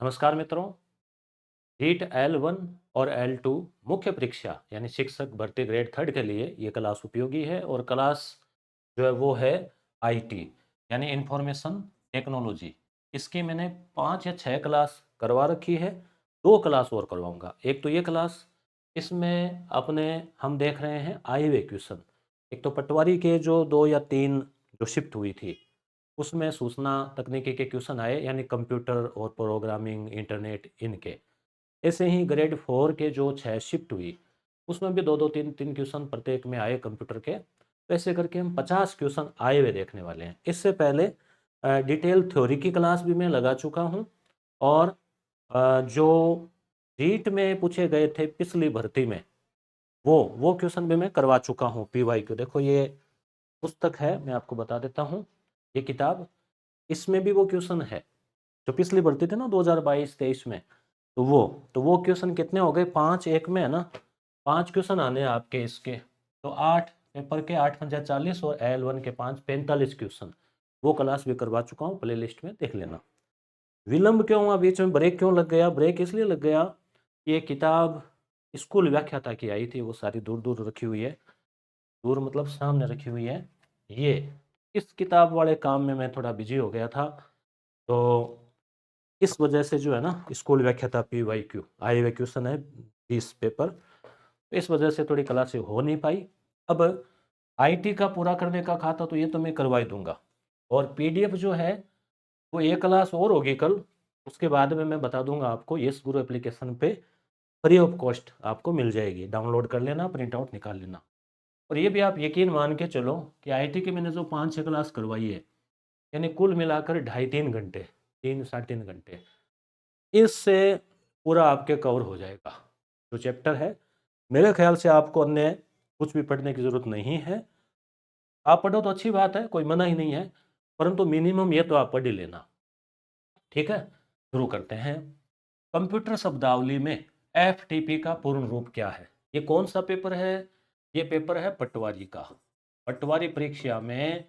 नमस्कार मित्रों। NEET L1 और L2 मुख्य परीक्षा यानी शिक्षक भर्ती ग्रेड थर्ड के लिए ये क्लास उपयोगी है। और क्लास जो है वो है IT यानी इंफॉर्मेशन टेक्नोलॉजी। इसकी मैंने 5 या 6 क्लास करवा रखी है। 2 क्लास और करवाऊंगा। एक तो ये क्लास, इसमें अपने हम देख रहे हैं आए हुए क्वेश्चन। एक तो पटवारी के जो 2 या 3 जो शिफ्ट हुई थी उसमें सूचना तकनीकी के क्वेश्चन आए, यानी कंप्यूटर और प्रोग्रामिंग इंटरनेट इनके। ऐसे ही ग्रेड 4 के जो 6 शिफ्ट हुई उसमें भी दो दो तीन तीन क्वेश्चन प्रत्येक में आए कंप्यूटर के। तो ऐसे करके हम 50 क्वेश्चन आए हुए देखने वाले हैं। इससे पहले डिटेल थ्योरी की क्लास भी मैं लगा चुका हूँ। और जो रीट में पूछे गए थे पिछली भर्ती में वो क्वेश्चन भी मैं करवा चुका हूँ। PYQ देखो, ये पुस्तक है, मैं आपको बता देता हूँ। ये किताब, इसमें भी वो क्वेश्चन है जो पिछली भर्ती थे ना 2022-23 में। तो वो क्वेश्चन कितने हो गए, 5 एक में है ना। 5 क्वेश्चन आने हैं आपके इसके। तो 8 पेपर के 8×40 और L1 के 5×45 क्वेश्चन। वो क्लास भी करवा चुका हूँ, प्ले लिस्ट में देख लेना। विलंब क्यों हुआ, बीच में ब्रेक क्यों लग गया? ब्रेक इसलिए लग गया, ये किताब स्कूल व्याख्याता की आई थी, वो सारी दूर दूर रखी हुई है। दूर मतलब सामने रखी हुई है। ये इस किताब वाले काम में मैं थोड़ा बिजी हो गया था। तो इस वजह से जो है ना, स्कूल व्याख्याता PYQ आए हुए क्वेश्चन है 20 पेपर। तो इस वजह से थोड़ी क्लासें हो नहीं पाई। अब IT का पूरा करने का खाता तो ये तो मैं करवा ही दूंगा। और PDF जो है वो एक क्लास और होगी कल। उसके बाद में मैं बता दूंगा आपको, यस गुरु एप्लीकेशन पे फ्री ऑफ कॉस्ट आपको मिल जाएगी। डाउनलोड कर लेना, प्रिंट आउट निकाल लेना। और ये भी आप यकीन मान के चलो कि IT की मैंने जो 5-6 क्लास करवाई है, यानी कुल मिलाकर 2.5-3 घंटे, 3 साढ़े 3 घंटे, इससे पूरा आपके कवर हो जाएगा जो चैप्टर है। मेरे ख्याल से आपको अन्य कुछ भी पढ़ने की ज़रूरत नहीं है। आप पढ़ो तो अच्छी बात है, कोई मना ही नहीं है, परंतु मिनिमम ये तो आप पढ़ ही लेना। ठीक है, शुरू करते हैं। कंप्यूटर शब्दावली में FTP का पूर्ण रूप क्या है? ये कौन सा पेपर है? ये पेपर है पटवारी का। पटवारी परीक्षा में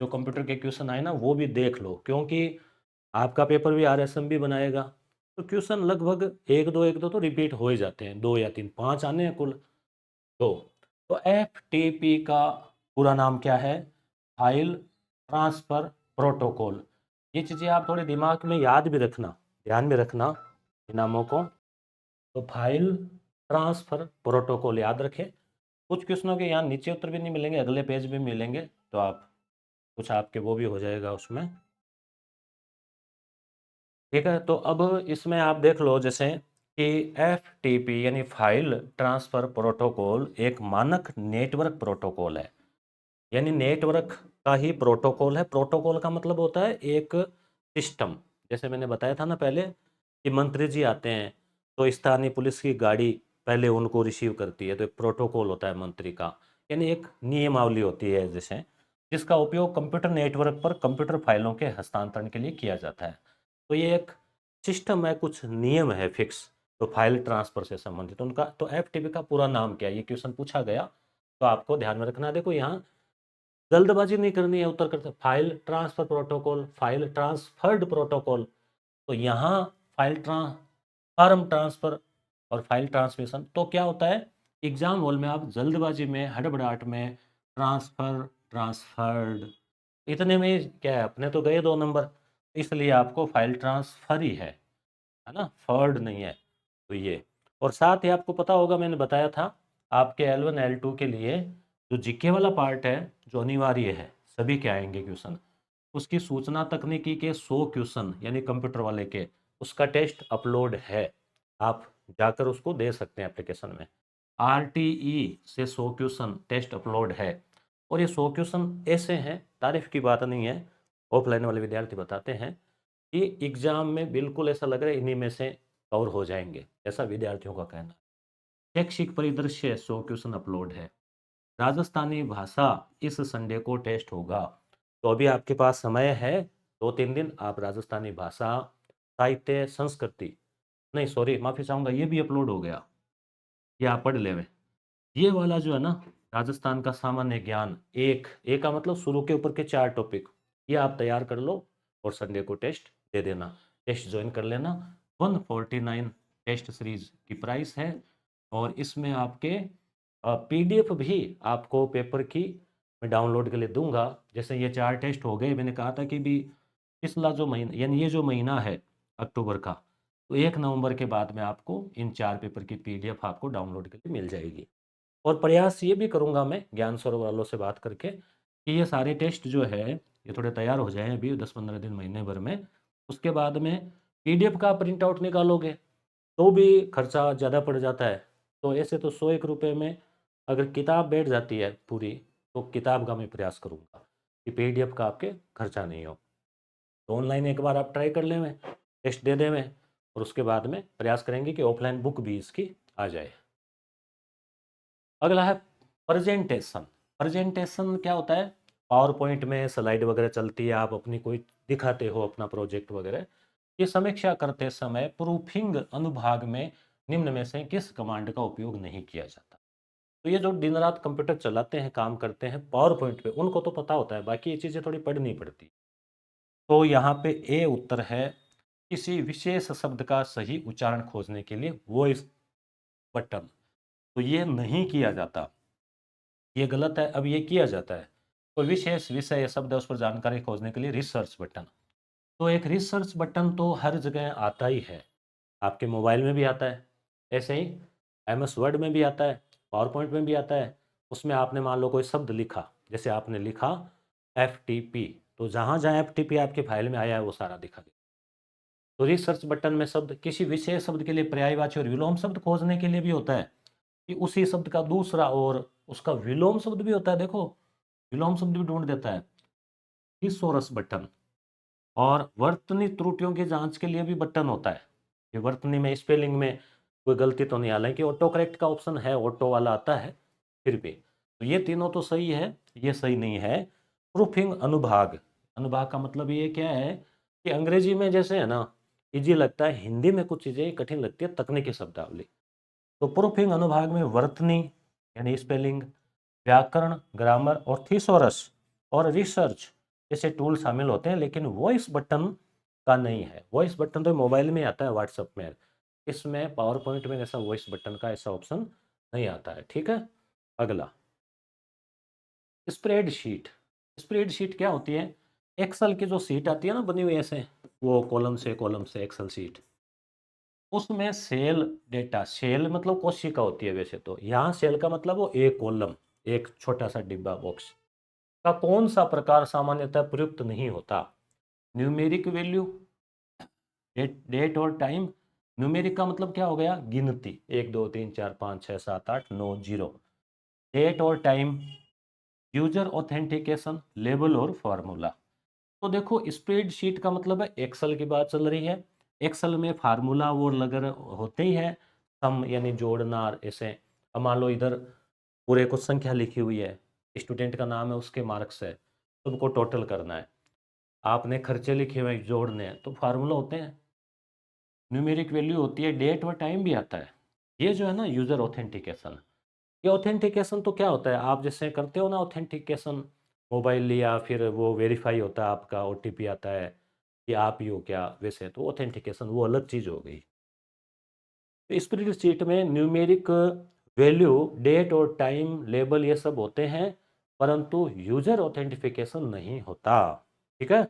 जो कंप्यूटर के क्वेश्चन आए ना वो भी देख लो, क्योंकि आपका पेपर भी RSM भी बनाएगा। तो क्वेश्चन लगभग एक दो तो रिपीट हो ही जाते हैं, 2 या 3, 5 आने हैं कुल। तो FTP का पूरा नाम क्या है? File transfer protocol. ये चीज़ें आप थोड़े दिमाग में याद भी रखना, ध्यान में रखना इन नामों को। तो फाइल ट्रांसफर प्रोटोकॉल याद रखें। कुछ क्वेश्चनों के यहाँ नीचे उत्तर भी नहीं मिलेंगे, अगले पेज भी मिलेंगे, तो आप कुछ आपके वो भी हो जाएगा उसमें। ठीक है, तो अब इसमें आप देख लो जैसे कि FTP यानी फाइल ट्रांसफर प्रोटोकॉल एक मानक नेटवर्क प्रोटोकॉल है। यानी नेटवर्क का ही प्रोटोकॉल है। प्रोटोकॉल का मतलब होता है एक सिस्टम। जैसे मैंने बताया था ना पहले कि मंत्री जी आते हैं तो स्थानीय पुलिस की गाड़ी पहले उनको रिसीव करती है, तो एक प्रोटोकॉल होता है मंत्री का। यानी एक नियमावली होती है जैसे, जिसका उपयोग कंप्यूटर नेटवर्क पर कंप्यूटर फाइलों के हस्तांतरण के लिए किया जाता है। तो ये एक सिस्टम है, कुछ नियम है फिक्स। तो फाइल ट्रांसफर से संबंधित उनका, तो FTP का पूरा नाम क्या है, ये क्वेश्चन पूछा गया तो आपको ध्यान में रखना। देखो यहाँ जल्दबाजी नहीं करनी है उत्तर करते। File transfer protocol, file transferred protocol. तो यहाँ फाइल फार्म ट्रांसफर और फाइल ट्रांसमिशन तो क्या होता है, एग्जाम हॉल में आप जल्दबाजी में हड़बड़ाहट में ट्रांसफर ट्रांसफर्ड इतने में क्या है, अपने तो गए 2 नंबर। इसलिए आपको फाइल ट्रांसफर ही है ना, फर्ड नहीं है। तो ये, और साथ ही आपको पता होगा मैंने बताया था आपके L1 L2 के लिए जो जीके वाला पार्ट है जो अनिवार्य है, सभी के आएंगे क्वेश्चन। उसकी सूचना तकनीकी के 100 क्वेश्चन यानी कंप्यूटर वाले के, उसका टेस्ट अपलोड है। आप जाकर उसको दे सकते हैं एप्लीकेशन में। RTE से 100 क्वेश्चन टेस्ट अपलोड है। और ये 100 क्वेश्चन ऐसे हैं, तारीफ की बात नहीं है, ऑफलाइन वाले विद्यार्थी बताते हैं कि एग्जाम में बिल्कुल ऐसा लग रहा है इन्हीं में से कवर हो जाएंगे, ऐसा विद्यार्थियों का कहना है। शैक्षिक परिदृश्य 100 क्वेश्चन अपलोड है। राजस्थानी भाषा इस संडे को टेस्ट होगा। तो अभी आपके पास समय है 2-3 दिन, आप राजस्थानी भाषा, साहित्य, संस्कृति, नहीं सॉरी माफ़ी चाहूँगा, ये भी अपलोड हो गया, ये आप पढ़ लेवे। ये वाला जो है ना, राजस्थान का सामान्य ज्ञान, एक ए का मतलब शुरू के ऊपर के 4 टॉपिक, ये आप तैयार कर लो और संडे को टेस्ट दे देना। टेस्ट ज्वाइन कर लेना। 149 टेस्ट सीरीज की प्राइस है, और इसमें आपके पीडीएफ भी आपको पेपर की मैं डाउनलोड के लिए दूंगा। जैसे ये 4 टेस्ट हो गए, मैंने कहा था कि भी पिछला जो महीना यानी ये जो महीना है अक्टूबर का, तो 1 नवंबर के बाद में आपको इन 4 पेपर की पीडीएफ आपको डाउनलोड के लिए मिल जाएगी। और प्रयास ये भी करूंगा मैं ज्ञान सरोवर वालों से बात करके कि ये सारे टेस्ट जो है ये थोड़े तैयार हो जाएं अभी 10-15 दिन महीने भर में। उसके बाद में पीडीएफ का प्रिंट आउट निकालोगे तो भी खर्चा ज़्यादा पड़ जाता है। तो ऐसे तो 101 रुपये में अगर किताब बैठ जाती है पूरी, तो किताब का मैं प्रयास करूँगा कि पीडीएफ का आपके खर्चा नहीं हो। तो ऑनलाइन एक बार आप ट्राई कर लें, टेस्ट दे दें, और उसके बाद में प्रयास करेंगे कि ऑफलाइन बुक भी इसकी आ जाए। अगला है प्रेजेंटेशन। प्रेजेंटेशन क्या होता है? पावर पॉइंट में स्लाइड वगैरह चलती है, आप अपनी कोई दिखाते हो अपना प्रोजेक्ट वगैरह। ये समीक्षा करते समय प्रूफिंग अनुभाग में निम्न में से किस कमांड का उपयोग नहीं किया जाता? तो ये जो दिन रात कंप्यूटर चलाते हैं, काम करते हैं पावर पॉइंट पे, उनको तो पता होता है, बाकी ये चीज़ें थोड़ी पढ़नी पड़ती। तो यहाँ पे ए उत्तर है, किसी विशेष शब्द का सही उच्चारण खोजने के लिए वॉइस बटन। तो ये नहीं किया जाता, ये गलत है। अब ये किया जाता है, कोई विशेष विषय या शब्द है उस पर जानकारी खोजने के लिए रिसर्च बटन। तो एक रिसर्च बटन तो हर जगह आता ही है, आपके मोबाइल में भी आता है, ऐसे ही एमएस वर्ड में भी आता है, पावर पॉइंट में भी आता है। उसमें आपने मान लो कोई शब्द लिखा, जैसे आपने लिखा एफ तो जहाँ जहाँ एफ आपके फाइल में आया है वो सारा दिखा दे। तो रिसर्च बटन में शब्द किसी विशेष शब्द के लिए पर्यायवाची और विलोम शब्द खोजने के लिए भी होता है, कि उसी शब्द का दूसरा और उसका विलोम शब्द भी होता है। देखो, विलोम शब्द भी ढूंढ देता है थिसोरस बटन। और वर्तनी त्रुटियों की जांच के लिए भी बटन होता है, कि वर्तनी में स्पेलिंग में कोई गलती तो नहीं, हालांकि ऑटो करेक्ट का ऑप्शन है, ऑटो वाला आता है फिर भी। तो ये तीनों तो सही है, ये सही नहीं है। प्रूफिंग अनुभाग, अनुभाग का मतलब ये क्या है कि अंग्रेजी में जैसे है ना इजी लगता है, हिंदी में कुछ चीज़ें कठिन लगती है, तकनीकी शब्दावली। तो प्रूफिंग अनुभाग में वर्तनी यानी स्पेलिंग, व्याकरण ग्रामर और थीसोरस और रिसर्च जैसे टूल शामिल होते हैं, लेकिन वॉइस बटन का नहीं है। वॉइस बटन तो मोबाइल में आता है, व्हाट्सएप में। इसमें पावर पॉइंट में ऐसा वॉइस बटन का ऐसा ऑप्शन नहीं आता है। ठीक है, अगला स्प्रेडशीट। स्प्रेडशीट क्या होती है? एक्सेल की जो सीट आती है ना बनी हुई ऐसे, वो कॉलम से एक्सेल सीट, उसमें सेल डेटा, सेल मतलब कोशिका होती है वैसे तो, यहाँ सेल का मतलब वो एक कॉलम, एक छोटा सा डिब्बा बॉक्स का कौन सा प्रकार सामान्यतः प्रयुक्त नहीं होता? न्यूमेरिक वैल्यू, डेट और टाइम। न्यूमेरिक का मतलब क्या हो गया? गिनती, 1 2 3 4 5 6 7 8 9 0। डेट और टाइम, यूजर ऑथेंटिकेशन, लेबल और फार्मूला। तो देखो स्प्रेडशीट का मतलब है एक्सेल की बात चल रही है, एक्सेल में फार्मूला वो वगैरह होते ही है, सम यानी जोड़ना ऐसे। अब मान लो इधर पूरे कुछ संख्या लिखी हुई है, स्टूडेंट का नाम है, उसके मार्क्स है, सबको टोटल करना है, आपने खर्चे लिखे हुए हैं, जोड़ने हैं, तो फार्मूला होते हैं। न्यूमेरिक वैल्यू होती है, डेट व टाइम भी आता है। ये जो है ना यूज़र ऑथेंटिकेशन, ये ऑथेंटिकेशन तो क्या होता है, आप जैसे करते हो ना ऑथेंटिकेशन, मोबाइल लिया फिर वो वेरीफाई होता है, आपका ओटीपी आता है कि आप ही हो क्या, वैसे तो ऑथेंटिकेशन वो अलग चीज़ हो गई। तो स्प्रेडशीट में न्यूमेरिक वैल्यू, डेट और टाइम, लेबल ये सब होते हैं, परंतु यूजर ऑथेंटिफिकेशन नहीं होता। ठीक है,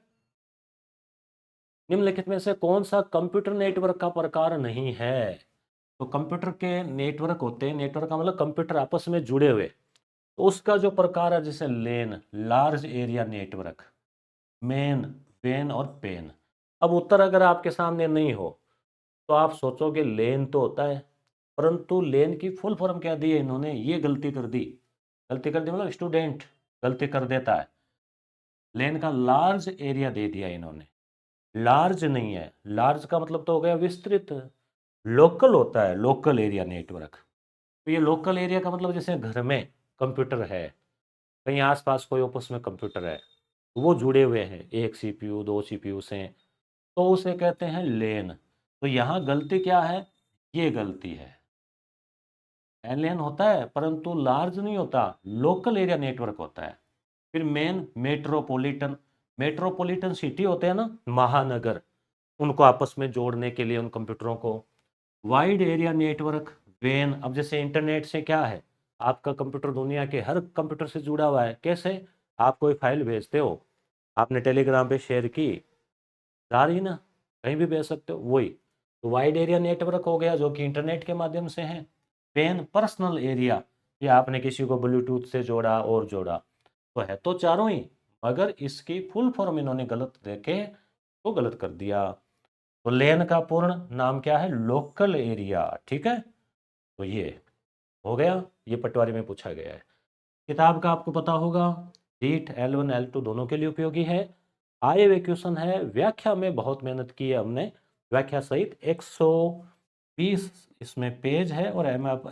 निम्नलिखित में से कौन सा कंप्यूटर नेटवर्क का प्रकार नहीं है? तो कंप्यूटर के नेटवर्क होते हैं, नेटवर्क का मतलब कंप्यूटर आपस में जुड़े हुए, तो उसका जो प्रकार है जैसे LAN, large area network, MAN, वेन और पेन। अब उत्तर अगर आपके सामने नहीं हो तो आप सोचोगे लेन तो होता है, परंतु लेन की फुल फॉर्म क्या दी है इन्होंने, ये गलती कर दी। गलती कर दी मतलब स्टूडेंट गलती कर देता है, लेन का लार्ज एरिया दे दिया इन्होंने, लार्ज नहीं है। लार्ज का मतलब तो हो गया विस्तृत, लोकल होता है, लोकल एरिया नेटवर्क। तो ये लोकल एरिया का मतलब जैसे घर में कंप्यूटर है, कहीं आसपास कोई आपस में कंप्यूटर है, वो जुड़े हुए हैं, एक सीपीयू दो सीपीयू से, तो उसे कहते हैं लेन। तो यहाँ गलती क्या है? ये गलती है, एलियन होता है परंतु लार्ज नहीं होता, लोकल एरिया नेटवर्क होता है। फिर मेन, मेट्रोपॉलिटन, मेट्रोपॉलिटन सिटी होते हैं ना, महानगर, उनको आपस में जोड़ने के लिए उन कंप्यूटरों को। वाइड एरिया नेटवर्क वेन, अब जैसे इंटरनेट से क्या है, आपका कंप्यूटर दुनिया के हर कंप्यूटर से जुड़ा हुआ है। कैसे? आप कोई फाइल भेजते हो, आपने टेलीग्राम पे शेयर की, जा रही ना, कहीं भी भेज सकते हो, वही तो वाइड एरिया नेटवर्क हो गया, जो कि इंटरनेट के माध्यम से है। पेन पर्सनल एरिया, ये आपने किसी को ब्लूटूथ से जोड़ा और जोड़ा, तो है तो चारों ही, मगर इसकी फुल फॉर्म इन्होंने गलत देके तो गलत कर दिया। तो लेन का पूर्ण नाम क्या है? लोकल एरिया, ठीक है। तो ये हो गया, ये पटवारी में पूछा गया है। किताब का आपको पता होगा, रीट L1 L2 दोनों के लिए उपयोगी है। आए हुए क्वेश्चन है, व्याख्या में बहुत मेहनत की है हमने, व्याख्या सहित 120 इसमें पेज है, और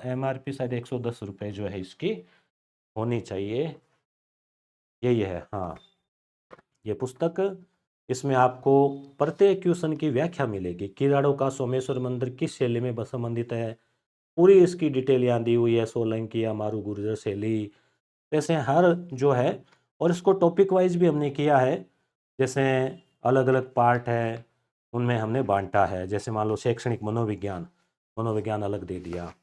MRP शायद 110 रुपये जो है इसकी होनी चाहिए, यही है हाँ। ये पुस्तक, इसमें आपको प्रत्येक क्वेश्चन की व्याख्या मिलेगी। किराड़ों का सोमेश्वर मंदिर किस शैली में संबंधित है, पूरी इसकी डिटेल यहाँ दी हुई है। सोलंकी या मारू गुर्जर शैली, जैसे हर जो है, और इसको टॉपिक वाइज भी हमने किया है, जैसे अलग अलग पार्ट है उनमें हमने बांटा है। जैसे मान लो शैक्षणिक मनोविज्ञान, मनोविज्ञान अलग दे दिया,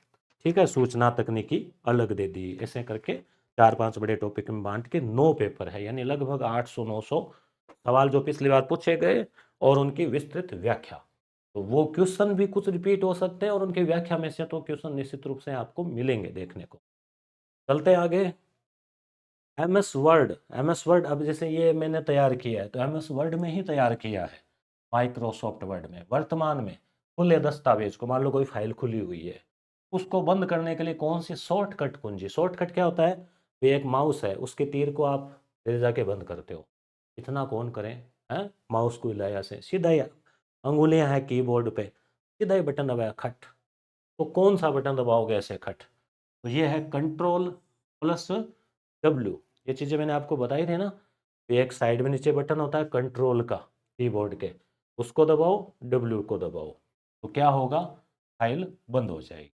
ठीक है, सूचना तकनीकी अलग दे दी, ऐसे करके 4-5 बड़े टॉपिक में बांट के 9 पेपर है, यानी लगभग 800-900 सवाल जो पिछली बार पूछे गए और उनकी विस्तृत व्याख्या। तो वो क्वेश्चन भी कुछ रिपीट हो सकते हैं, और उनकी व्याख्या में से तो क्वेश्चन निश्चित रूप से आपको मिलेंगे देखने को। चलते हैं आगे। MS वर्ड, अब जैसे ये मैंने तैयार किया है, तो MS वर्ड में ही तैयार किया है, माइक्रोसॉफ्ट वर्ड में। वर्तमान में खुले दस्तावेज को, मान लो कोई फाइल खुली हुई है, उसको बंद करने के लिए कौन सी शॉर्टकट कुंजी, शॉर्टकट क्या होता है? ये एक माउस है, उसके तीर को आप ले जाके बंद करते हो, इतना कौन करे हैं? माउस को हिलाया से सीधा ही, अंगुलियां हैं कीबोर्ड पे, सीधा ही बटन दबाया खट, तो कौन सा बटन दबाओगे ऐसे खट? तो ये है Ctrl+W, ये चीज़ें मैंने आपको बताई थी ना। तो एक साइड में नीचे बटन होता है कंट्रोल का, कीबोर्ड के, उसको दबाओ, W को दबाओ, तो क्या होगा? फाइल बंद हो जाएगी,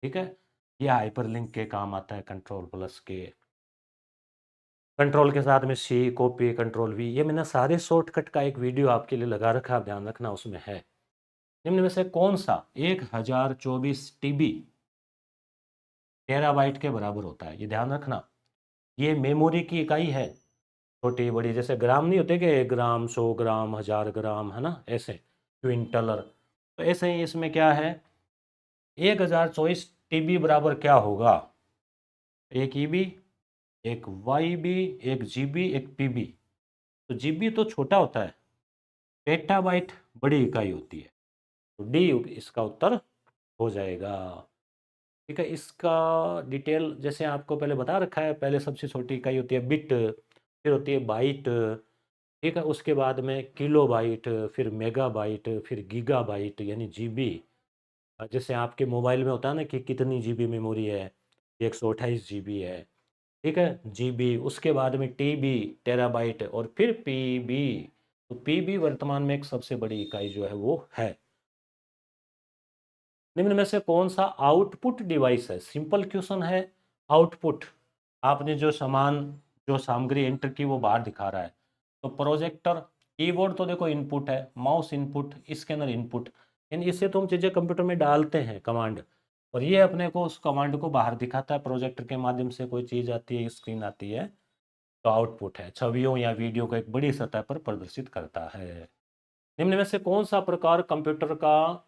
ठीक है। ये हाइपरलिंक के काम आता है Ctrl+ के। कंट्रोल के साथ में C, कॉपी, Ctrl+V, ये मैंने सारे शॉर्टकट का एक वीडियो आपके लिए लगा रखा है, आप ध्यान रखना उसमें है। निम्न में से कौन सा 1024 TB टेराबाइट के बराबर होता है? ये ध्यान रखना, ये मेमोरी की इकाई है, छोटी बड़ी, जैसे ग्राम नहीं होते कि ग्राम, 100 ग्राम, 1000 ग्राम, है ना, ऐसे क्विंटलर। तो ऐसे ही इसमें क्या है, 1024 TB बराबर क्या होगा? एक EB, एक YB, एक GB, एक PB। तो GB तो छोटा होता है, पेटाबाइट बड़ी इकाई होती है, तो D इसका उत्तर हो जाएगा, ठीक है। इसका डिटेल जैसे आपको पहले बता रखा है, पहले सबसे छोटी इकाई होती है बिट, फिर होती है बाइट, ठीक है, उसके बाद में किलो बाइट, फिर मेगा बाइट, फिर गीगा बाइट यानी जीबी। जैसे आपके मोबाइल में होता है ना कि कितनी जीबी मेमोरी है, 128 GB है, ठीक है, जीबी। उसके बाद में टीबी, टेराबाइट, और फिर पीबी। तो पीबी वर्तमान में एक सबसे बड़ी इकाई जो है वो है। निम्न में से कौन सा आउटपुट डिवाइस है? सिंपल क्वेश्चन है। आउटपुट, आपने जो सामान, जो सामग्री एंटर की वो बाहर दिखा रहा है, तो प्रोजेक्टर। कीबोर्ड तो देखो इनपुट है, माउस इनपुट, स्कैनर इनपुट, यानी इससे तो हम चीज़ें कंप्यूटर में डालते हैं कमांड, और ये अपने को उस कमांड को बाहर दिखाता है, प्रोजेक्टर के माध्यम से कोई चीज़ आती है, स्क्रीन आती है, तो आउटपुट है, छवियों या वीडियो को एक बड़ी सतह पर प्रदर्शित करता है। निम्न में से कौन सा प्रकार कंप्यूटर का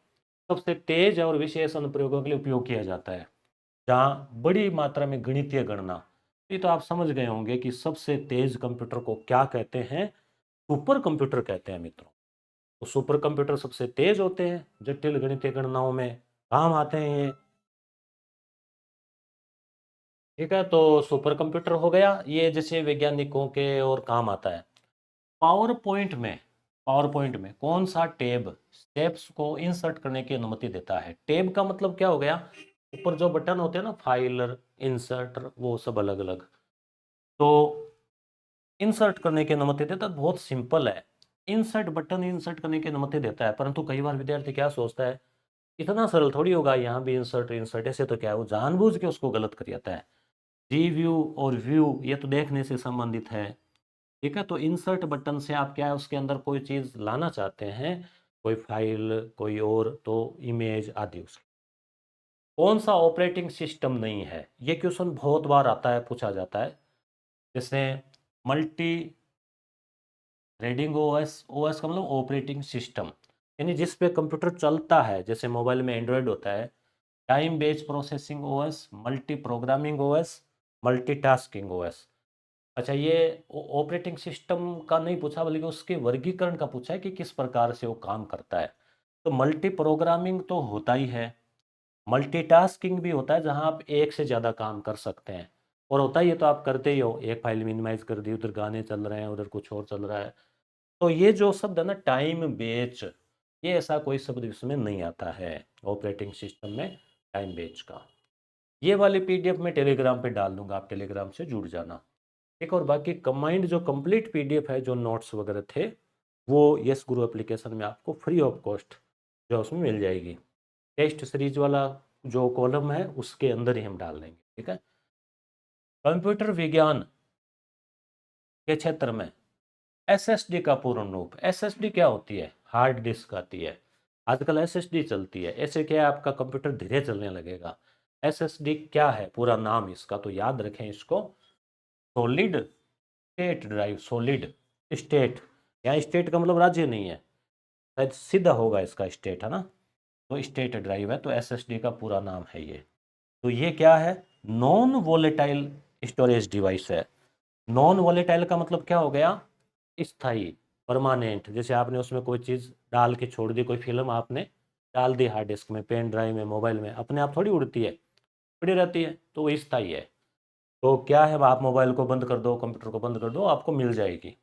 सबसे तेज और विशेष अनुप्रयोगों के लिए उपयोग किया जाता है, जहाँ बड़ी मात्रा में गणितीय गणना? ये तो आप समझ गए होंगे कि सबसे तेज कंप्यूटर को क्या कहते हैं? सुपर कंप्यूटर कहते हैं मित्रों। तो सुपर कंप्यूटर सबसे तेज होते हैं, जटिल गणितीय गणनाओं में काम आते हैं ये, ठीक है। तो सुपर कंप्यूटर हो गया, ये जैसे वैज्ञानिकों के और काम आता है। पावर पॉइंट में, पावर पॉइंट में कौन सा टैब स्टेप्स को इंसर्ट करने की अनुमति देता है? टैब का मतलब क्या हो गया? ऊपर जो बटन होते हैं ना, फाइलर, इंसर्टर, वो सब अलग अलग, तो इंसर्ट करने की अनुमति देता है। बहुत सिंपल है, इंसर्ट बटन इंसर्ट करने की अनुमति देता है, परंतु कई बार विद्यार्थी क्या सोचता है, इतना सरल थोड़ी होगा, यहाँ भी इंसर्ट इंसर्ट, ऐसे तो क्या है, वो जानबूझ के उसको गलत कर जाता है। रिव्यू और व्यू ये तो देखने से संबंधित है, ठीक है। तो इंसर्ट बटन से आप क्या है, उसके अंदर कोई चीज़ लाना चाहते हैं, कोई फाइल, कोई और तो इमेज आदि उसकी। कौन सा ऑपरेटिंग सिस्टम नहीं है? ये क्वेश्चन बहुत बार आता है, पूछा जाता है। जैसे मल्टी रीडिंग ओएस, ओएस का मतलब ऑपरेटिंग सिस्टम, यानी जिस पे कंप्यूटर चलता है, जैसे मोबाइल में एंड्रॉयड होता है। Time based processing OS, multi programming OS, multitasking OS. अच्छा, ये ऑपरेटिंग सिस्टम का नहीं पूछा, बल्कि उसके वर्गीकरण का पूछा है कि किस प्रकार से वो काम करता है। तो मल्टी प्रोग्रामिंग तो होता ही है, मल्टीटास्किंग भी होता है जहां आप एक से ज़्यादा काम कर सकते हैं, और होता ही है तो आप करते ही हो, एक फाइल मिनिमाइज कर दी, उधर गाने चल रहे हैं, उधर कुछ और चल रहा है। तो ये जो शब्द है ना, टाइम बेच, ये ऐसा कोई शब्द इसमें नहीं आता है ऑपरेटिंग सिस्टम में, टाइम बेच का। ये वाली पीडीएफ मैं टेलीग्राम पे डाल दूंगा, आप टेलीग्राम से जुड़ जाना। ठीक, और बाकी कंबाइंड जो कंप्लीट पीडीएफ है, जो नोट्स वगैरह थे, वो यस गुरु एप्लीकेशन में आपको फ्री ऑफ कॉस्ट जो उसमें मिल जाएगी। टेस्ट सीरीज वाला जो कॉलम है उसके अंदर ही हम डाल देंगे। ठीक है। कंप्यूटर विज्ञान के क्षेत्र में एसएसडी का पूर्ण रूप, एसएसडी क्या होती है? हार्ड डिस्क आती है, आजकल एसएसडी चलती है। ऐसे क्या है, आपका कंप्यूटर धीरे चलने लगेगा। एसएसडी क्या है, पूरा नाम इसका तो याद रखें इसको, solid state drive. Solid state, यहाँ स्टेट का मतलब राज्य नहीं है, शायद सीधा होगा इसका स्टेट, है ना। तो स्टेट ड्राइव है, तो एसएसडी का पूरा नाम है ये। तो ये क्या है? नॉन वोलेटाइल स्टोरेज डिवाइस है। नॉन वोलेटाइल का मतलब क्या हो गया? स्थाई, परमानेंट। जैसे आपने उसमें कोई चीज़ डाल के छोड़ दी, कोई फिल्म आपने डाल दी हार्ड डिस्क में, पेन ड्राइव में, मोबाइल में, अपने आप थोड़ी उड़ती है, पड़ी रहती है, तो वो स्थाई है। तो क्या है, आप मोबाइल को बंद कर दो, कंप्यूटर को बंद कर दो, आपको मिल जाएगी।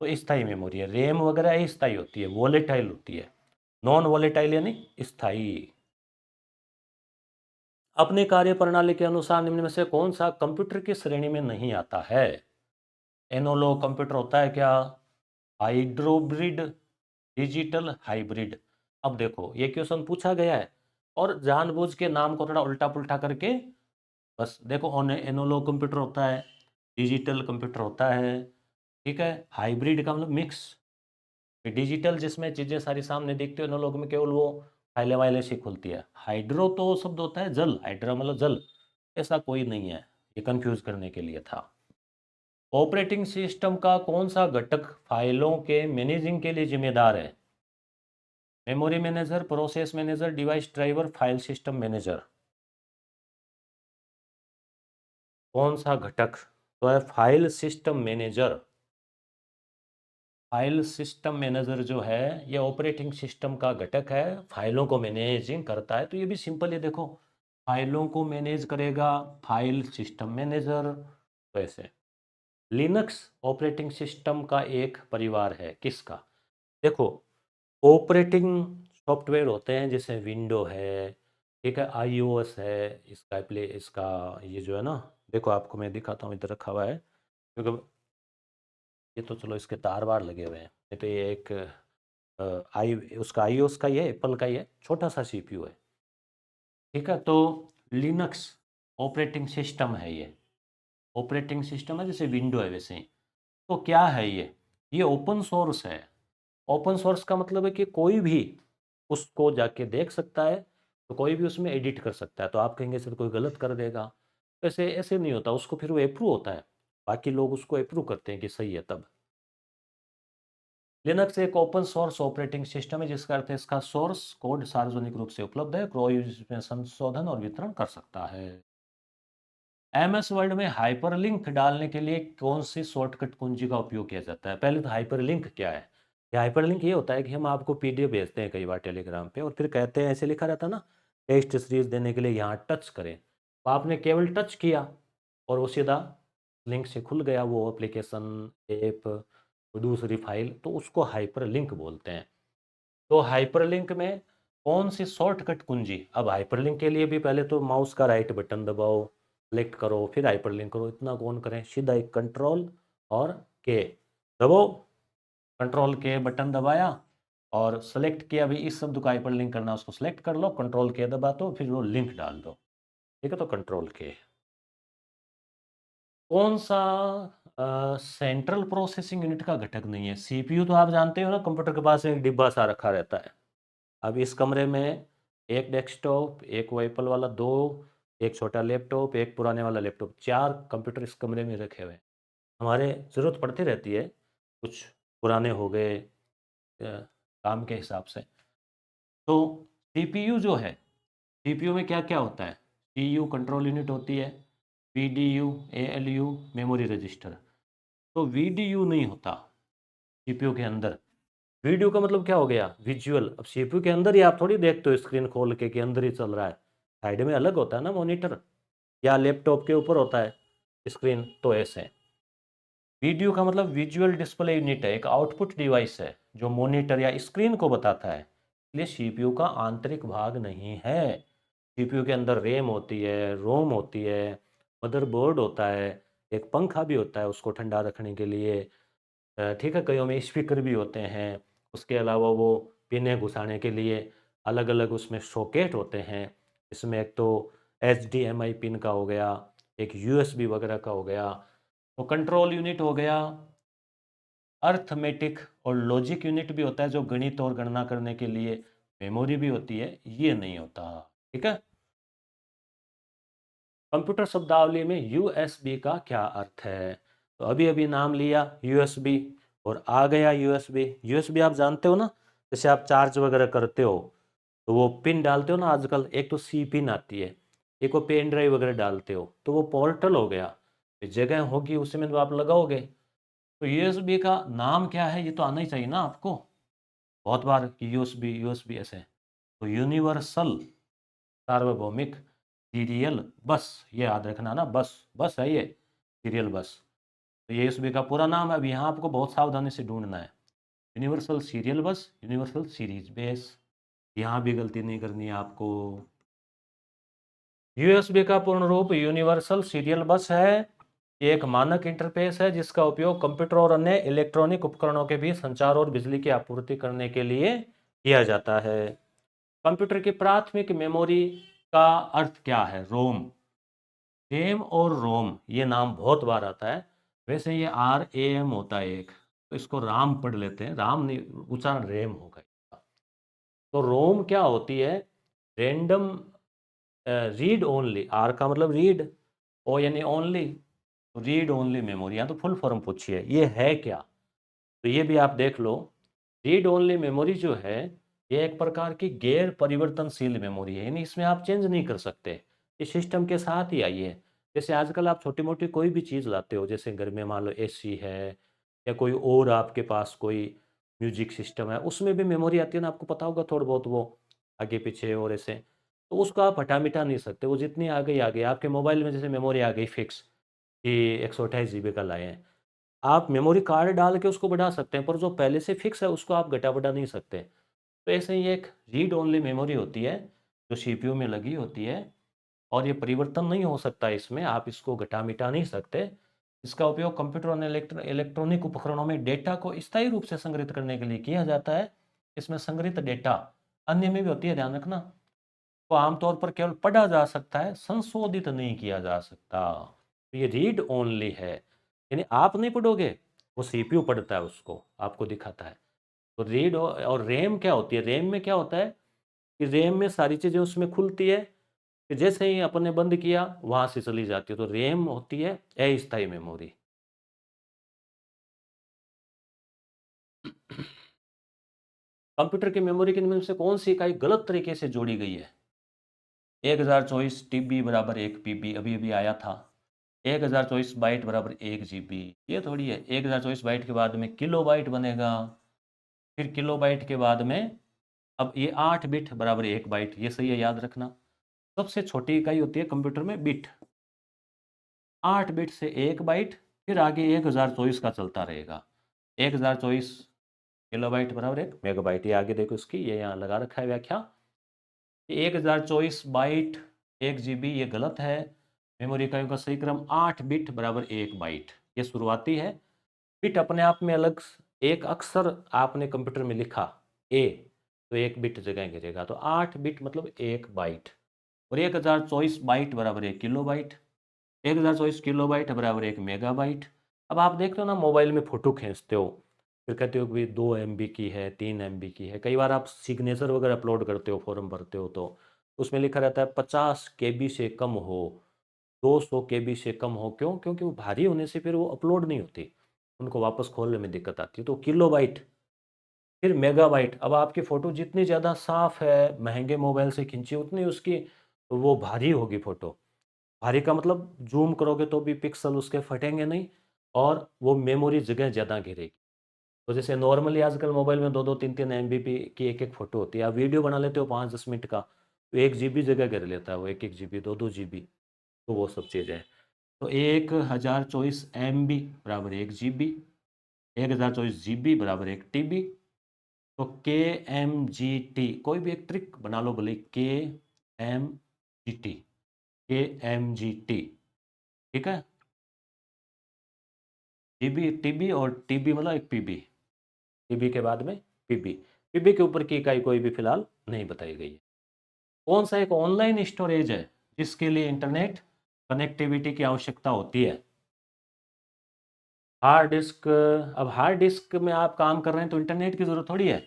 तो स्थाई मेमोरी है। रैम वगैरह स्थाई होती है, वोलेटाइल होती है। नॉन वोलेटाइल यानी स्थाई। अपनी कार्य प्रणाली के अनुसार निम्न में से कौन सा कंप्यूटर की श्रेणी में नहीं आता है? एनालॉग कंप्यूटर होता है क्या? Hybrid, digital hybrid. अब देखो, ये क्वेश्चन पूछा गया है और जानबूझ के नाम को थोड़ा उल्टा पुल्टा करके, बस देखो, एनालॉग कंप्यूटर होता है, डिजिटल कंप्यूटर होता है, ठीक है, हाइब्रिड का मतलब मिक्स, डिजिटल जिसमें चीज़ें सारी सामने दिखती है, एनालॉग में केवल वो फाइलें वाइलें सी खुलती है। हाइड्रो तो शब्द होता है जल, हाइड्रा मतलब जल, ऐसा कोई नहीं है, ये कंफ्यूज करने के लिए था। ऑपरेटिंग सिस्टम का कौन सा घटक फाइलों के मैनेजिंग के लिए जिम्मेदार है? Memory manager, process manager, device driver, file system manager. कौन सा घटक? तो है file system manager. File system manager जो है, ये ऑपरेटिंग सिस्टम का घटक है, फाइलों को मैनेजिंग करता है। तो ये भी सिंपल है, देखो, फाइलों को मैनेज करेगा फाइल सिस्टम मैनेजर। तो ऐसे लिनक्स ऑपरेटिंग सिस्टम का एक परिवार है, किसका? देखो, ऑपरेटिंग सॉफ्टवेयर होते हैं, जैसे विंडो है, ठीक है, आईओएस है, इसका प्ले, इसका ये जो है ना, देखो आपको मैं दिखाता हूँ, इधर रखा हुआ है, क्योंकि ये तो चलो इसके तार वार लगे हुए हैं, ये तो ये एक आई, उसका आईओएस का, ये एप्पल का ही है, छोटा सा सीपीयू है। ठीक है, तो लिनक्स ऑपरेटिंग सिस्टम है ये, ऑपरेटिंग सिस्टम है, जैसे विंडो है वैसे ही। तो क्या है ये ओपन सोर्स है। ओपन सोर्स का मतलब है कि कोई भी उसको जाके देख सकता है, तो कोई भी उसमें एडिट कर सकता है। तो आप कहेंगे सर कोई गलत कर देगा, ऐसे ऐसे नहीं होता, उसको फिर वो अप्रूव होता है, बाकी लोग उसको अप्रूव करते हैं कि सही है तब। लिनक्स एक ओपन सोर्स ऑपरेटिंग सिस्टम है, जिसका अर्थ है इसका सोर्स कोड सार्वजनिक रूप से उपलब्ध है, कोई इसमें संशोधन और वितरण कर सकता है। एमएस वर्ड में हाइपरलिंक डालने के लिए कौन सी शॉर्टकट कुंजी का उपयोग किया जाता है? पहले तो हाइपरलिंक क्या है? ये हाइपरलिंक ये होता है कि हम आपको पीडीएफ भेजते हैं कई बार टेलीग्राम पे, और फिर कहते हैं, ऐसे लिखा रहता है ना, टेस्ट सीरीज देने के लिए यहाँ टच करें, तो आपने केवल टच किया और वो सीधा लिंक से खुल गया वो एप्लीकेशन, ऐप, दूसरी फाइल, तो उसको हाइपरलिंक बोलते हैं। तो हाइपरलिंक में कौन सी शॉर्टकट कुंजी? अब हाइपरलिंक के लिए भी पहले तो माउस का राइट बटन दबाओ, क्लिक करो, फिर हाइपरलिंक करो, इतना कौन करें, सीधा एक कंट्रोल और के दबाओ, कंट्रोल के बटन दबाया और सेलेक्ट किया, भी इस शब्द को हाइपरलिंक करना, उसको सेलेक्ट कर लो, कंट्रोल के दबा दो, फिर वो लिंक डाल दो। ठीक है, तो कंट्रोल के। कौन सा सेंट्रल प्रोसेसिंग यूनिट का घटक नहीं है? सीपीयू तो आप जानते हो ना, कंप्यूटर के पास एक डिब्बा सा रखा रहता है, अब इस कमरे में एक डेस्कटॉप, एक एप्पल वाला 2, एक छोटा लैपटॉप, एक पुराने वाला लैपटॉप, 4 कंप्यूटर इस कमरे में रखे हुए हैं। हमारे ज़रूरत पड़ती रहती है, कुछ पुराने हो गए काम के हिसाब से। तो सीपीयू जो है, सीपीयू में क्या-क्या होता है? सीयू कंट्रोल यूनिट होती है, वीडीयू, एएलयू, मेमोरी रजिस्टर। तो वीडीयू नहीं होता सीपीयू के अंदर। वीडियो का मतलब क्या हो गया? विजुअल। अब सीपीयू के अंदर ही आप थोड़ी देखते हो स्क्रीन खोल के कि अंदर ही चल रहा है। साइड में अलग होता है ना मॉनिटर, या लैपटॉप के ऊपर होता है स्क्रीन, तो ऐसे। वीडियो का मतलब विजुअल डिस्प्ले यूनिट है, एक आउटपुट डिवाइस है जो मॉनिटर या स्क्रीन को बताता है। इसलिए सीपीयू का आंतरिक भाग नहीं है। सीपीयू के अंदर रैम होती है, रोम होती है, मदरबोर्ड होता है, एक पंखा भी होता है उसको ठंडा रखने के लिए। ठीक है, कईयों में स्पीकर भी होते हैं। उसके अलावा वो पिनें घुसाने के लिए अलग अलग उसमें सॉकेट होते हैं। इसमें एक तो एचडीएमआई पिन का हो गया, एक यूएसबी वगैरह का हो गया। तो कंट्रोल यूनिट हो गया, अर्थमेटिक और लॉजिक यूनिट भी होता है जो गणित और गणना करने के लिए, मेमोरी भी होती है, ये नहीं होता। ठीक है। कंप्यूटर शब्दावली में यूएसबी का क्या अर्थ है? तो अभी अभी नाम लिया यूएसबी और आ गया यूएसबी। यूएसबी आप जानते हो ना, जैसे आप चार्ज वगैरह करते हो तो वो पिन डालते हो ना आजकल, एक तो सी पिन आती है, एक वो पेन ड्राइव वगैरह डालते हो, तो वो पोर्टल हो गया, जगह होगी उसी में तो आप लगाओगे। तो यूएसबी का नाम क्या है, ये तो आना ही चाहिए ना आपको, बहुत बार कि यूएसबी यूएसबी ऐसे। तो यूनिवर्सल सार्वभौमिक सीरियल बस, ये याद रखना ना, बस बस है ये, सीरियल बस। तो ये यूएसबी का पूरा नाम है। अब यहाँ आपको बहुत सावधानी से ढूंढना है, यूनिवर्सल सीरियल बस, यूनिवर्सल सीरीज बेस, यहाँ भी गलती नहीं करनी है आपको। यूएसबी का पूर्ण रूप यूनिवर्सल सीरियल बस है। ये एक मानक इंटरफेस है जिसका उपयोग कंप्यूटर और अन्य इलेक्ट्रॉनिक उपकरणों के बीच संचार और बिजली की आपूर्ति करने के लिए किया जाता है। कंप्यूटर की प्राथमिक मेमोरी का अर्थ क्या है? रोम। रैम और रोम ये नाम बहुत बार आता है। वैसे ये RAM होता है एक, तो इसको राम पढ़ लेते हैं, राम नहीं, उच्चारण रैम होगा इसका। तो रोम क्या होती है? रैंडम रीड ओनली, आर का मतलब रीड, ओ यानी ओनली, रीड ओनली मेमोरी, या तो फुल फॉर्म पूछिए ये है क्या, तो ये भी आप देख लो। रीड ओनली मेमोरी जो है, ये एक प्रकार की गैर परिवर्तनशील मेमोरी है, यानी इसमें आप चेंज नहीं कर सकते, इस सिस्टम के साथ ही आई है। जैसे आजकल आप छोटी मोटी कोई भी चीज़ लाते हो, जैसे घर में मान लो एसी है, या कोई और आपके पास कोई म्यूजिक सिस्टम है, उसमें भी मेमोरी आती है ना, आपको पता होगा थोड़ा बहुत वो आगे पीछे और ऐसे, तो उसको आप हटा मिटा नहीं सकते, वो जितनी आ गई आ गई। आपके मोबाइल में जैसे मेमोरी आ गई फिक्स कि 128 GB का लाए हैं, आप मेमोरी कार्ड डाल के उसको बढ़ा सकते हैं, पर जो पहले से फिक्स है उसको आप घटा बढ़ा नहीं सकते। तो ऐसे ही एक रीड ओनली मेमोरी होती है जो सीपीयू में लगी होती है, और ये परिवर्तन नहीं हो सकता, इसमें आप इसको घटा मिटा नहीं सकते। इसका उपयोग कंप्यूटर और इलेक्ट्रॉनिक उपकरणों में डेटा को स्थायी रूप से संग्रहित करने के लिए किया जाता है। इसमें संग्रहित डेटा अन्य में भी होती है, ध्यान रखना, तो आमतौर पर केवल पढ़ा जा सकता है, संशोधित नहीं किया जा सकता। तो ये रीड ओनली है, यानी आप नहीं पढ़ोगे, वो सीपीयू पढ़ता है, उसको आपको दिखाता है। तो रीड और रैम क्या होती है? रैम में क्या होता है कि रैम में सारी चीज़ें उसमें खुलती है, कि जैसे ही अपन ने बंद किया वहाँ से चली जाती है, तो रैम होती है अस्थायी मेमोरी। कंप्यूटर की मेमोरी के निम्न में से कौन सी इकाई गलत तरीके से जोड़ी गई है? 1024 TB बराबर 1 PB, अभी अभी आया था। 1024 बाइट बराबर 1 GB, ये थोड़ी है। 1024 बाइट के बाद में किलो बाइट बनेगा, फिर किलो बाइट के बाद में, अब ये 8 बिट बराबर 1 बाइट, ये सही है, याद रखना। सबसे छोटी इकाई होती है कंप्यूटर में बिट, 8 बिट से 1 बाइट, फिर आगे 1024 का चलता रहेगा। 1024 किलोबाइट बराबर 1 मेगाबाइट, ये आगे देखो इसकी, ये यहाँ लगा रखा है व्याख्या। 1024 बाइट 1 GB, ये गलत है। मेमोरी इकाइयों का सही क्रम 8 बिट बराबर 1 बाइट, ये शुरुआती है। बिट अपने आप में अलग, एक अक्षर आपने कंप्यूटर में लिखा ए, तो 1 बिट जगह घेरेगा, तो 8 बिट मतलब 1 बाइट। और 1024 बाइट बराबर 1 किलोबाइट, 1024 किलोबाइट बराबर 1 मेगाबाइट। अब आप देखते हो ना, मोबाइल में फ़ोटो खींचते हो, फिर कहते हो कि 2 MB की है, 3 MB की है। कई बार आप सिग्नेचर वगैरह अपलोड करते हो, फॉर्म भरते हो, तो उसमें लिखा रहता है 50 KB से कम हो, 200 KB से कम हो। क्यों? क्योंकि वो भारी होने से फिर वो अपलोड नहीं होती, उनको वापस खोलने में दिक्कत आती है। तो किलोबाइट, फिर मेगाबाइट। अब आपकी फ़ोटो जितनी ज़्यादा साफ़ है, महंगे मोबाइल से खींची, उतनी उसकी वो भारी होगी फ़ोटो। भारी का मतलब जूम करोगे तो भी पिक्सल उसके फटेंगे नहीं, और वो मेमोरी जगह ज़्यादा घेरेगी। तो जैसे नॉर्मली आजकल मोबाइल में 2-2 3-3 MB की एक-एक फ़ोटो होती है। आप वीडियो बना लेते हो 5-10 मिनट का, तो 1 GB जगह घेर लेता है वो, 1-1 GB, 2-2 GB। तो वो सब चीज़ें हैं। तो 1024 MB बराबर 1 GB, 1024 GB बराबर 1 TB। तो KMGT, कोई भी एक ट्रिक बना लो भले, KMGT, KMGT, ठीक है। जीबी, टीबी और टीबी मतलब एक पीबी, टीबी के बाद में पीबी। पीबी के ऊपर की इकाई कोई भी फिलहाल नहीं बताई गई है। कौन सा एक ऑनलाइन स्टोरेज है जिसके लिए इंटरनेट कनेक्टिविटी की आवश्यकता होती है? Hard disk. अब हार्ड डिस्क में आप काम कर रहे हैं तो इंटरनेट की ज़रूरत थोड़ी है।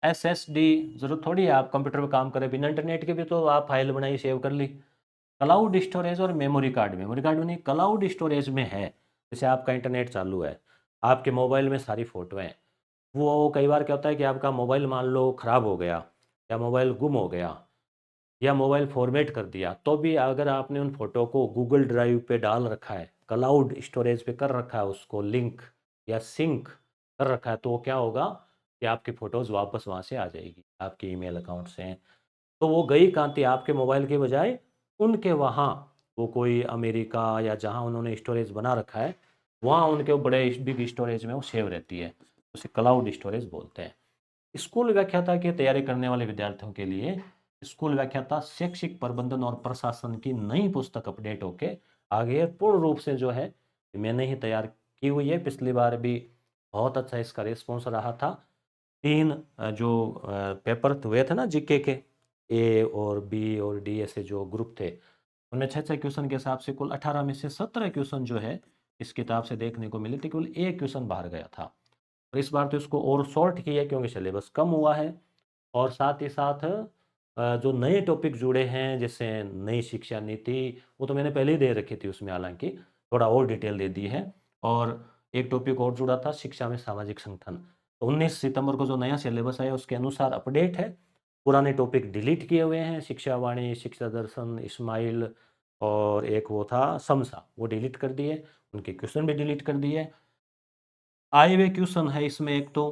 SSD ज़रूरत थोड़ी है, आप कंप्यूटर पे काम करें बिना इंटरनेट के भी तो आप फाइल बनाई, सेव कर ली। क्लाउड स्टोरेज और मेमोरी कार्ड में नहीं, क्लाउड स्टोरेज में है। जैसे आपका इंटरनेट चालू है, आपके मोबाइल में सारी फ़ोटो हैं, वो कई बार क्या होता है कि आपका मोबाइल मान लो ख़राब हो गया, या मोबाइल गुम हो गया, या मोबाइल फॉर्मेट कर दिया, तो भी अगर आपने उन फोटो को गूगल ड्राइव पे डाल रखा है, क्लाउड स्टोरेज पे कर रखा है, उसको लिंक या सिंक कर रखा है, तो वो क्या होगा कि आपकी फ़ोटोज़ वापस वहाँ से आ जाएगी, आपके ईमेल अकाउंट से। तो वो गई कहाँ थी? आपके मोबाइल के बजाय उनके वहाँ, वो कोई अमेरिका या जहाँ उन्होंने स्टोरेज बना रखा है, वहाँ उनके वो बड़े बिग स्टोरेज में वो सेव रहती है। उसे क्लाउड स्टोरेज बोलते हैं। स्कूल व्याख्याता की तैयारी करने वाले विद्यार्थियों के लिए स्कूल व्याख्याता शैक्षिक प्रबंधन और प्रशासन की नई पुस्तक अपडेट होके आ गई है। पूर्ण रूप से जो है मैंने ही तैयार की हुई है। पिछली बार भी बहुत अच्छा इसका रिस्पॉन्स रहा था। 3 पेपर हुए थे ना जीके के, ए और बी और डी, ऐसे जो ग्रुप थे, उनमें 6-6 क्वेश्चन के हिसाब से कुल 18 में से 17 क्वेश्चन जो है इस किताब से देखने को मिले थे। केवल एक क्वेश्चन बाहर गया था, और इस बार तो इसको और शॉर्ट किया है क्योंकि सिलेबस कम हुआ है। और साथ ही साथ जो नए टॉपिक जुड़े हैं जैसे नई शिक्षा नीति, वो तो मैंने पहले ही दे रखी थी उसमें, हालांकि थोड़ा और डिटेल दे दी है। और एक टॉपिक और जुड़ा था, शिक्षा में सामाजिक संगठन। तो 19 सितंबर को जो नया सिलेबस आया उसके अनुसार अपडेट है। पुराने टॉपिक डिलीट किए हुए हैं, शिक्षा वाणी, शिक्षा दर्शन, इस्माइल, और एक वो था समसा, वो डिलीट कर दिए। उनके क्वेश्चन भी डिलीट कर दिए। आए हुए क्वेश्चन है इसमें एक तो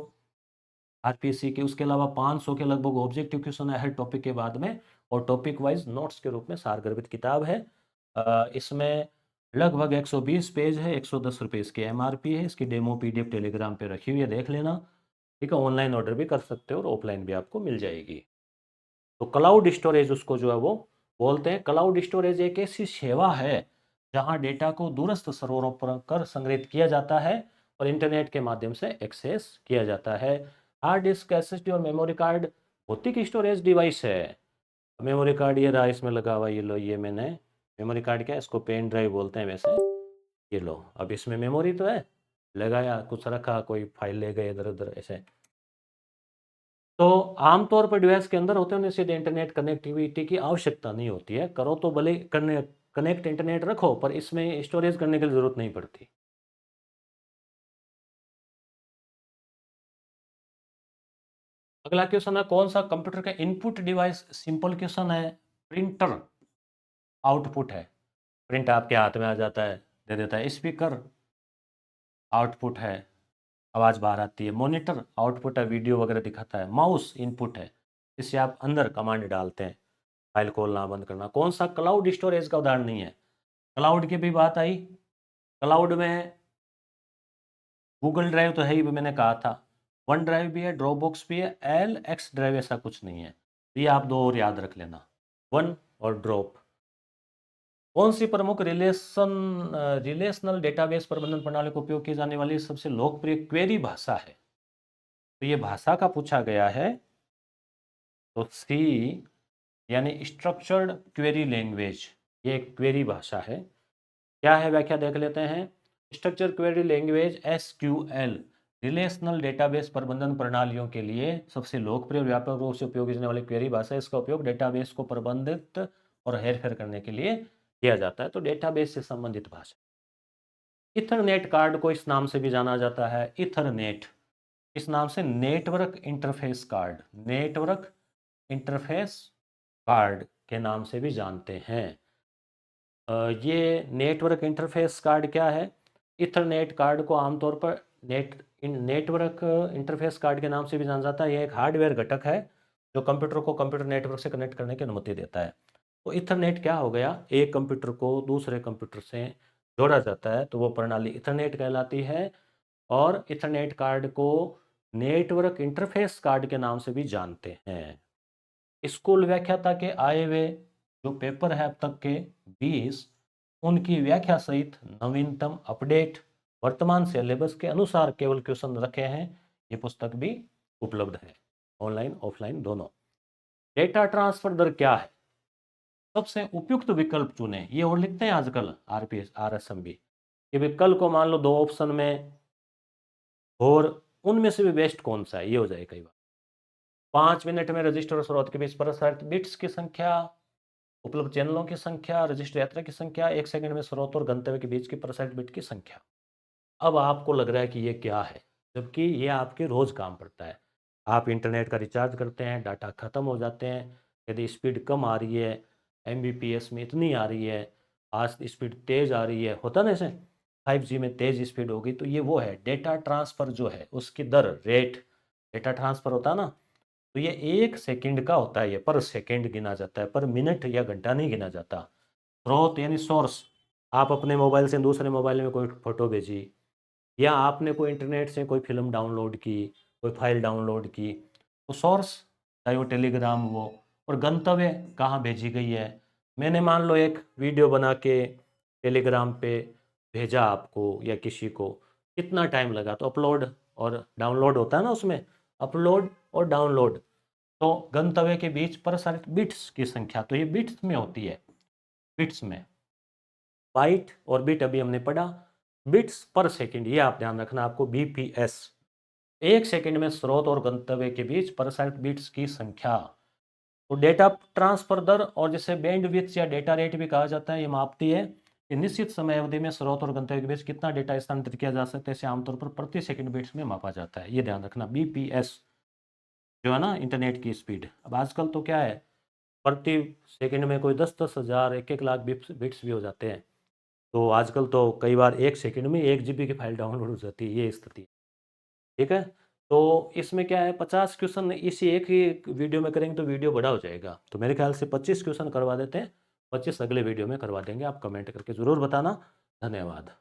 आरपीएससी के, उसके अलावा 500 के लगभग ऑब्जेक्टिव क्वेश्चन है हर टॉपिक के बाद में, और टॉपिक वाइज नोट्स के रूप में सारगर्भित किताब है। इसमें लगभग 120 पेज है, 110 रुपये इसकी एमआरपी है। इसकी डेमो पीडीएफ टेलीग्राम पे रखी हुई है, देख लेना। ठीक है, ऑनलाइन ऑर्डर भी कर सकते हो और ऑफलाइन भी आपको मिल जाएगी। तो क्लाउड स्टोरेज उसको जो है वो बोलते हैं। क्लाउड स्टोरेज एक ऐसी सेवा है जहां डेटा को दूरस्थ सर्वरों पर कर संग्रहित किया जाता है और इंटरनेट के माध्यम से एक्सेस किया जाता है। हार्ड डिस्क, एसएसडी और मेमोरी कार्ड भौतिक स्टोरेज डिवाइस है। मेमोरी कार्ड ये रहा इसमें लगा हुआ, ये लो, ये मैंने मेमोरी कार्ड, क्या है इसको, पेन ड्राइव बोलते हैं वैसे। ये लो, अब इसमें मेमोरी तो है, लगाया, कुछ रखा, कोई फाइल ले गए इधर उधर ऐसे। तो आमतौर पर डिवाइस के अंदर होते हैं, उन्हें सीधे इंटरनेट कनेक्टिविटी की आवश्यकता नहीं होती है। करो तो भले कनेक्ट इंटरनेट रखो, पर इसमें स्टोरेज करने की जरूरत नहीं पड़ती। अगला क्वेश्चन है, कौन सा कंप्यूटर का इनपुट डिवाइस, सिंपल क्वेश्चन है, प्रिंटर आउटपुट है। प्रिंट आपके हाथ में आ जाता है, दे देता है। स्पीकर आउटपुट है, आवाज़ बाहर आती है। मॉनिटर आउटपुट है, वीडियो वगैरह दिखाता है। माउस इनपुट है, इससे आप अंदर कमांड डालते हैं, फाइल खोलना बंद करना। कौन सा क्लाउड स्टोरेज का उदाहरण नहीं है? क्लाउड की भी बात आई। क्लाउड में गूगल ड्राइव तो है ही, भी मैंने कहा था। वन ड्राइव भी है, ड्रॉप बॉक्स भी है, एल एक्स ड्राइव ऐसा कुछ नहीं है। तो ये आप दो और याद रख लेना, वन और ड्रॉप। कौन सी प्रमुख रिलेशनल डेटाबेस प्रबंधन प्रणाली को उपयोग की जाने वाली सबसे लोकप्रिय क्वेरी भाषा है? तो ये भाषा का पूछा गया है। तो सी यानी स्ट्रक्चर्ड क्वेरी लैंग्वेज, ये एक क्वेरी भाषा है। क्या है व्याख्या देख लेते हैं। Structure query language, SQL, relational database प्रबंधन प्रणालियों के लिए सबसे लोकप्रिय और व्यापक रूप से उपयोग होने वाली क्वेरी भाषा है। इसका उपयोग डेटाबेस को प्रबंधित और हेरफेर करने के लिए किया जाता है। तो डेटाबेस से संबंधित भाषा। इथरनेट कार्ड को इस नाम से भी जाना जाता है, इथरनेट इस नाम से network interface card, network interface card के नाम से भी जानते हैं। ये नेटवर्क इंटरफेस कार्ड क्या है? इथरनेट कार्ड को आमतौर पर नेटवर्क इंटरफेस कार्ड के नाम से भी जाना जाता है। यह एक हार्डवेयर घटक है जो कंप्यूटर को कंप्यूटर नेटवर्क से कनेक्ट करने की अनुमति देता है। तो इथरनेट क्या हो गया? एक कंप्यूटर को दूसरे कंप्यूटर से जोड़ा जाता है तो वो प्रणाली इथरनेट कहलाती है। और इथरनेट कार्ड को नेटवर्क इंटरफेस कार्ड के नाम से भी जानते हैं। स्कूल व्याख्याता के आए हुए जो पेपर है अब तक के 20, उनकी व्याख्या सहित नवीनतम अपडेट वर्तमान सिलेबस के अनुसार केवल क्वेश्चन रखे हैं। ये पुस्तक भी उपलब्ध है, ऑनलाइन ऑफलाइन दोनों। डेटा ट्रांसफर दर क्या है? सबसे उपयुक्त विकल्प चुने, ये और लिखते हैं आजकल आरपीएस आरएसएम भी, कि भाई कल को मान लो 2 ऑप्शन में और उनमें से भी बेस्ट कौन सा है, ये हो जाए कई बार। 5 मिनट में रजिस्टर और स्रोत के बीच प्रसारित बिट्स की संख्या, उपलब्ध चैनलों की संख्या, रजिस्टर यात्रा की संख्या, 1 सेकंड में स्रोत और गंतव्य के बीच की प्रसारित बिट की संख्या। अब आपको लग रहा है कि ये क्या है, जबकि ये आपके रोज काम पड़ता है। आप इंटरनेट का रिचार्ज करते हैं, डाटा खत्म हो जाते हैं, यदि स्पीड कम आ रही है, एमबीपीएस में इतनी आ रही है, आज स्पीड तेज आ रही है, होता ना ऐसे 5G में तेज स्पीड होगी, तो ये वो है डेटा ट्रांसफर जो है उसकी दर, रेट डेटा ट्रांसफर होता है ना, तो ये 1 सेकंड का होता है, ये पर सेकंड गिना जाता है, पर मिनट या घंटा नहीं गिना जाता। स्रोत यानी सोर्स, आप अपने मोबाइल से दूसरे मोबाइल में कोई फोटो भेजी, या आपने कोई इंटरनेट से कोई फिल्म डाउनलोड की, कोई फाइल डाउनलोड की, तो सोर्स चाहे वो टेलीग्राम वो, और गंतव्य कहाँ भेजी गई है। मैंने मान लो एक वीडियो बना के टेलीग्राम पे भेजा आपको या किसी को, कितना टाइम लगा, तो अपलोड और डाउनलोड होता है ना उसमें, अपलोड और डाउनलोड, तो गंतव्य के बीच प्रसारित बिट्स की संख्या, तो ये बिट्स में होती है, बिट्स में। बाइट और बिट अभी हमने पढ़ा, बिट्स पर सेकंड, ये आप ध्यान रखना, आपको बीपीएस, 1 सेकंड में स्रोत और गंतव्य के बीच प्रसारित बिट्स की संख्या। तो डेटा ट्रांसफर दर, और जिसे बैंडविड्थ या डेटा रेट भी कहा जाता है, ये मापती है कि निश्चित समय अवधि में स्रोत और गंतव्य के बीच कितना डेटा स्थानांतरित किया जा सकता है। इसे आमतौर पर प्रति सेकंड बिट्स में मापा जाता है, ये ध्यान रखना। बीपीएस जो है ना इंटरनेट की स्पीड, अब आजकल तो क्या है, प्रति सेकंड में कोई 10-10 हज़ार 1-1 लाख बिट्स भी हो जाते हैं। तो आजकल तो कई बार 1 सेकंड में 1 जीबी की फाइल डाउनलोड हो जाती है, ये स्थिति है। ठीक है, तो इसमें क्या है, 50 क्वेश्चन इसी एक ही वीडियो में करेंगे तो वीडियो बड़ा हो जाएगा, तो मेरे ख्याल से 25 क्वेश्चन करवा देते हैं, 25 अगले वीडियो में करवा देंगे। आप कमेंट करके ज़रूर बताना। धन्यवाद।